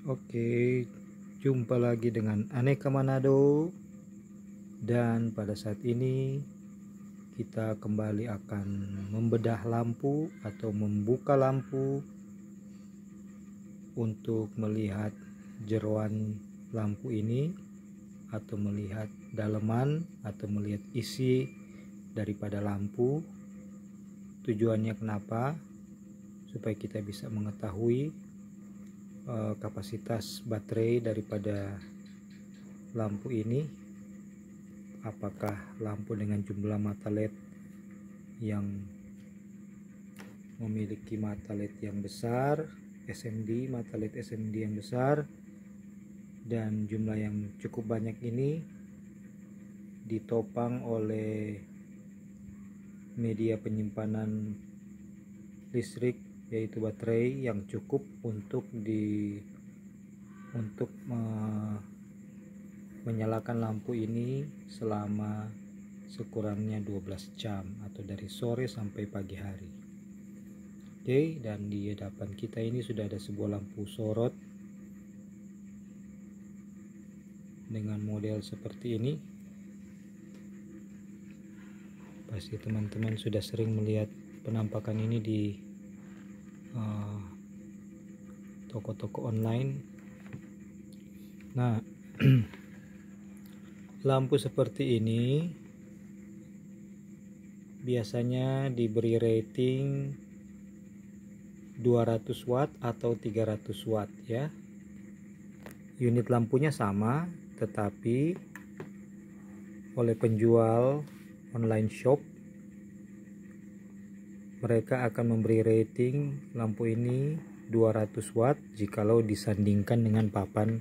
Oke, jumpa lagi dengan Aneka Manado, dan pada saat ini kita kembali akan membedah lampu atau membuka lampu untuk melihat jeroan lampu ini, atau melihat daleman atau melihat isi daripada lampu. Tujuannya kenapa? Supaya kita bisa mengetahui kapasitas baterai daripada lampu ini, apakah lampu dengan jumlah mata LED yang memiliki mata LED yang besar, mata LED SMD yang besar, dan jumlah yang cukup banyak ini ditopang oleh media penyimpanan listrik, yaitu baterai yang cukup untuk menyalakan lampu ini selama sekurangnya 12 jam atau dari sore sampai pagi hari. Oke, dan di hadapan kita ini sudah ada sebuah lampu sorot dengan model seperti ini. Pasti teman-teman sudah sering melihat penampakan ini di toko-toko online. Nah, lampu seperti ini biasanya diberi rating 200 watt atau 300 watt ya. Unit lampunya sama, tetapi oleh penjual online shop mereka akan memberi rating lampu ini 200 watt jikalau disandingkan dengan papan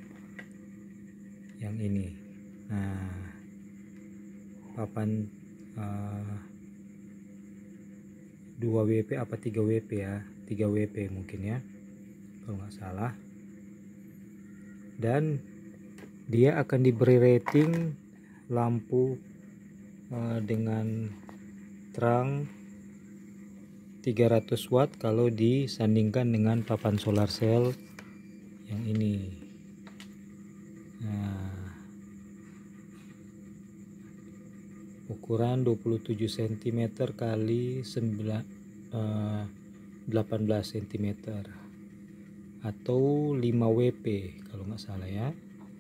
yang ini. Nah, papan 2 WP apa 3 WP ya, 3 WP mungkin ya kalau nggak salah. Dan dia akan diberi rating lampu dengan terang 300 watt kalau disandingkan dengan papan solar cell yang ini. Nah, ukuran 27 cm kali 18 cm atau 5 WP kalau nggak salah ya,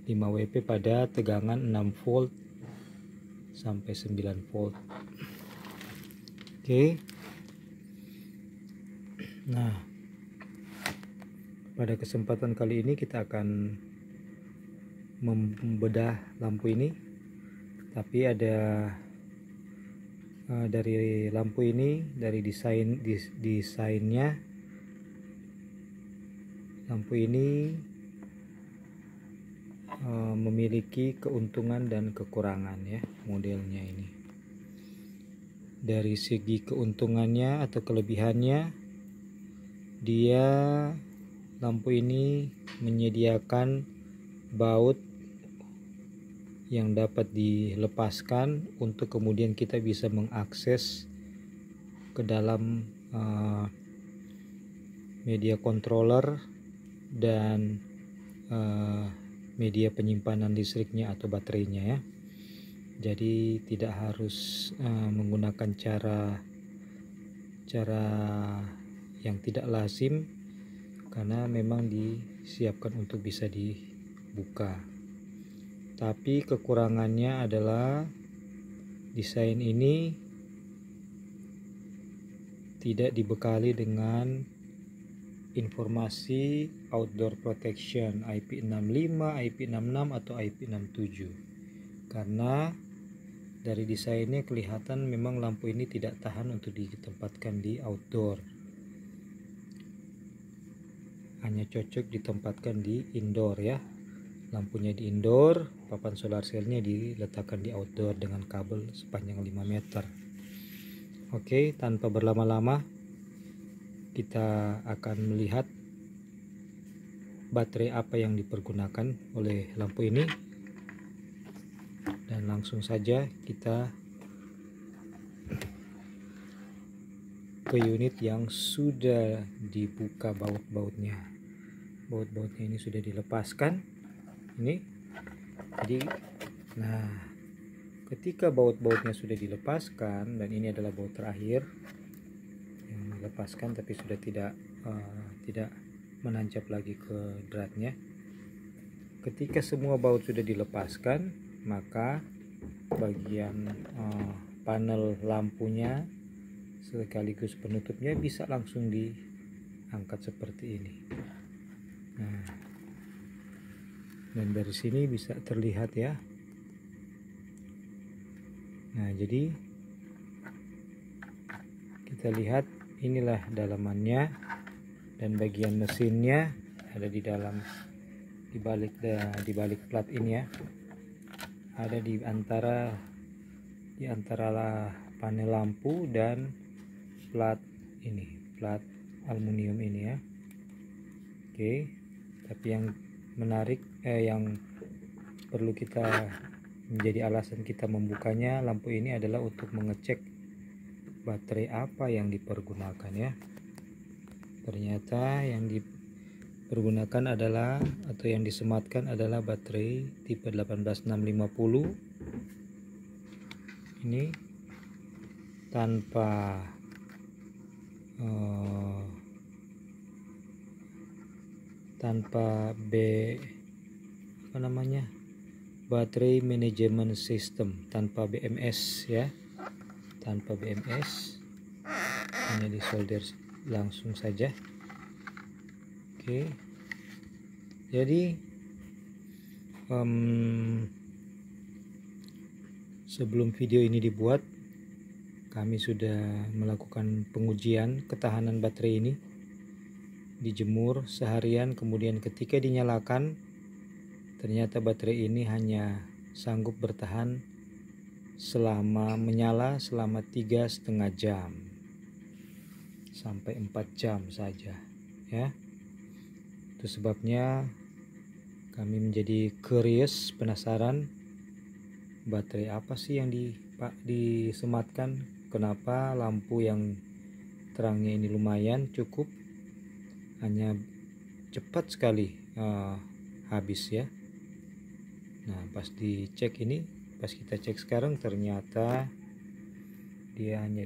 5 WP pada tegangan 6 volt sampai 9 volt. Oke. Nah, pada kesempatan kali ini kita akan membedah lampu ini, tapi ada dari lampu ini, dari desainnya lampu ini memiliki keuntungan dan kekurangan ya, modelnya ini. Dari segi keuntungannya atau kelebihannya, dia lampu ini menyediakan baut yang dapat dilepaskan untuk kemudian kita bisa mengakses ke dalam media controller dan media penyimpanan listriknya atau baterainya ya. Jadi tidak harus menggunakan cara yang tidak lazim, karena memang disiapkan untuk bisa dibuka. Tapi kekurangannya adalah desain ini tidak dibekali dengan informasi outdoor protection IP65, IP66 atau IP67. Karena dari desainnya kelihatan memang lampu ini tidak tahan untuk ditempatkan di outdoor, hanya cocok ditempatkan di indoor ya. Lampunya di indoor, papan solar cellnya diletakkan di outdoor dengan kabel sepanjang 5 meter. Oke, tanpa berlama-lama kita akan melihat baterai apa yang dipergunakan oleh lampu ini, dan langsung saja kita ke unit yang sudah dibuka baut-bautnya. baut-bautnya ini sudah dilepaskan ini. Jadi nah, ketika baut-bautnya sudah dilepaskan, dan ini adalah baut terakhir yang dilepaskan tapi sudah tidak menancap lagi ke dratnya. Ketika semua baut sudah dilepaskan, maka bagian panel lampunya sekaligus penutupnya bisa langsung diangkat seperti ini. Nah, dan dari sini bisa terlihat ya. Nah, jadi kita lihat inilah dalamannya, dan bagian mesinnya ada di dalam, di balik plat ini ya. Ada di antara panel lampu dan plat ini, plat aluminium ini ya. Oke, tapi yang menarik yang perlu kita menjadi alasan kita membukanya lampu ini adalah untuk mengecek baterai apa yang dipergunakan ya. Ternyata yang dipergunakan adalah, atau yang disematkan adalah baterai tipe 18650 ini, tanpa baterai management system, tanpa BMS ya, tanpa BMS, hanya disolder langsung saja. Oke, jadi sebelum video ini dibuat, kami sudah melakukan pengujian ketahanan baterai ini, dijemur seharian, kemudian ketika dinyalakan ternyata baterai ini hanya sanggup bertahan menyala selama 3,5 jam sampai 4 jam saja ya. Itu sebabnya kami menjadi curious, penasaran, baterai apa sih yang disematkan, kenapa lampu yang terangnya ini lumayan cukup, hanya cepat sekali habis ya. Nah, pas kita cek sekarang, ternyata dia hanya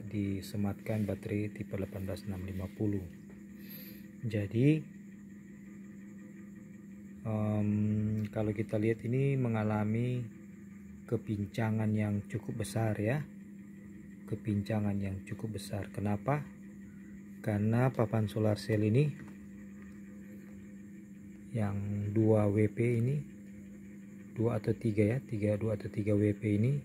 disematkan baterai tipe 18650. Jadi kalau kita lihat ini mengalami kepincangan yang cukup besar ya, kepincangan yang cukup besar. Kenapa? Karena papan solar cell ini yang 2 WP ini, 2 atau 3 ya, 2 atau 3 WP ini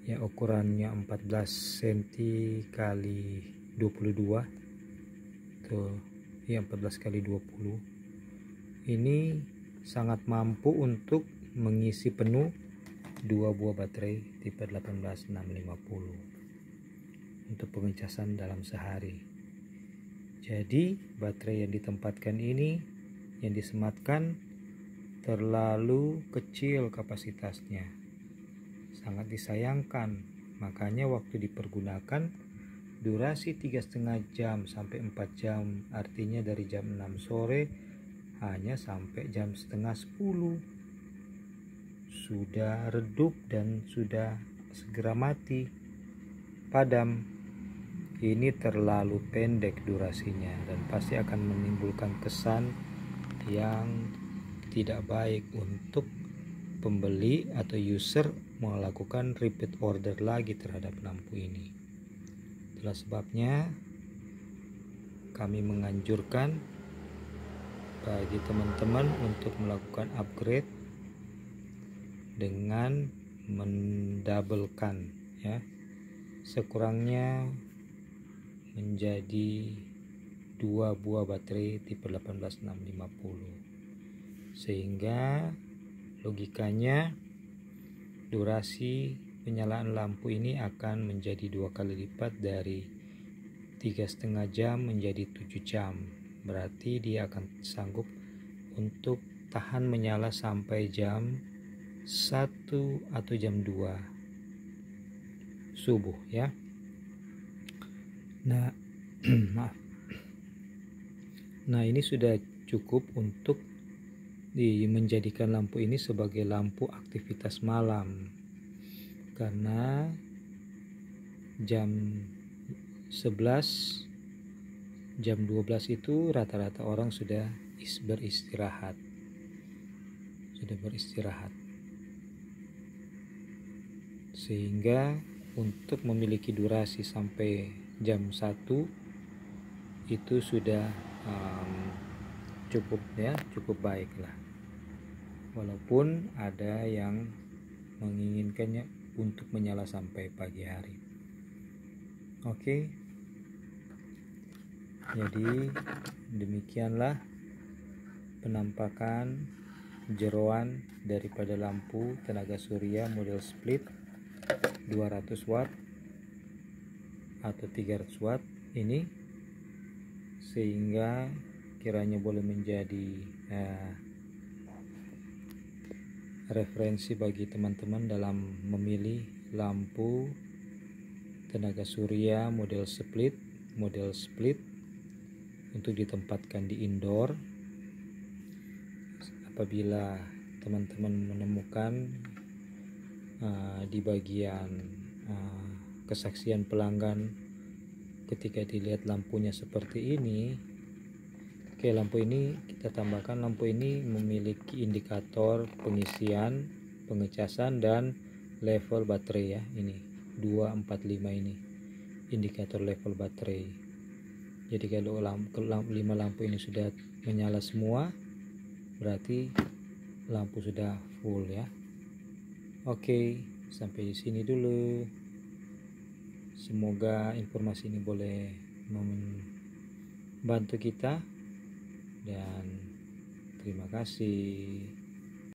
ya, ukurannya 14 cm kali 22 tuh ya, 14 kali 20 ini sangat mampu untuk mengisi penuh 2 buah baterai tipe 18650 untuk pengecasan dalam sehari. Jadi baterai yang ditempatkan ini, yang disematkan, terlalu kecil kapasitasnya, sangat disayangkan. Makanya waktu dipergunakan durasi 3,5 jam sampai 4 jam, artinya dari jam 6 sore hanya sampai jam setengah 10 sudah redup dan sudah segera mati, padam. Ini terlalu pendek durasinya dan pasti akan menimbulkan kesan yang tidak baik untuk pembeli atau user melakukan repeat order lagi terhadap lampu ini. Itulah sebabnya kami menganjurkan bagi teman-teman untuk melakukan upgrade dengan mendabelkan ya, sekurangnya menjadi 2 buah baterai tipe 18650, sehingga logikanya durasi penyalaan lampu ini akan menjadi 2 kali lipat, dari 3,5 jam menjadi 7 jam. Berarti dia akan sanggup untuk tahan menyala sampai jam 1 atau jam 2 subuh ya. Nah maaf. Nah, ini sudah cukup untuk menjadikan lampu ini sebagai lampu aktivitas malam, karena jam 11, jam 12 itu rata-rata orang sudah beristirahat. Sehingga untuk memiliki durasi sampai jam 1 itu sudah cukup ya, cukup baik lah. Walaupun ada yang menginginkannya untuk menyala sampai pagi hari. Oke. Jadi demikianlah penampakan jeroan daripada lampu tenaga surya model split 200 watt atau 300 watt ini, sehingga kiranya boleh menjadi referensi bagi teman-teman dalam memilih lampu tenaga surya model split untuk ditempatkan di indoor. Apabila teman-teman menemukan di bagian kesaksian pelanggan ketika dilihat lampunya seperti ini, oke, lampu ini kita tambahkan, lampu ini memiliki indikator pengisian, pengecasan, dan level baterai ya. Ini 245 ini indikator level baterai. Jadi kalau 5 lampu ini sudah menyala semua, berarti lampu sudah full ya. Oke, sampai di sini dulu. Semoga informasi ini boleh membantu kita, dan terima kasih.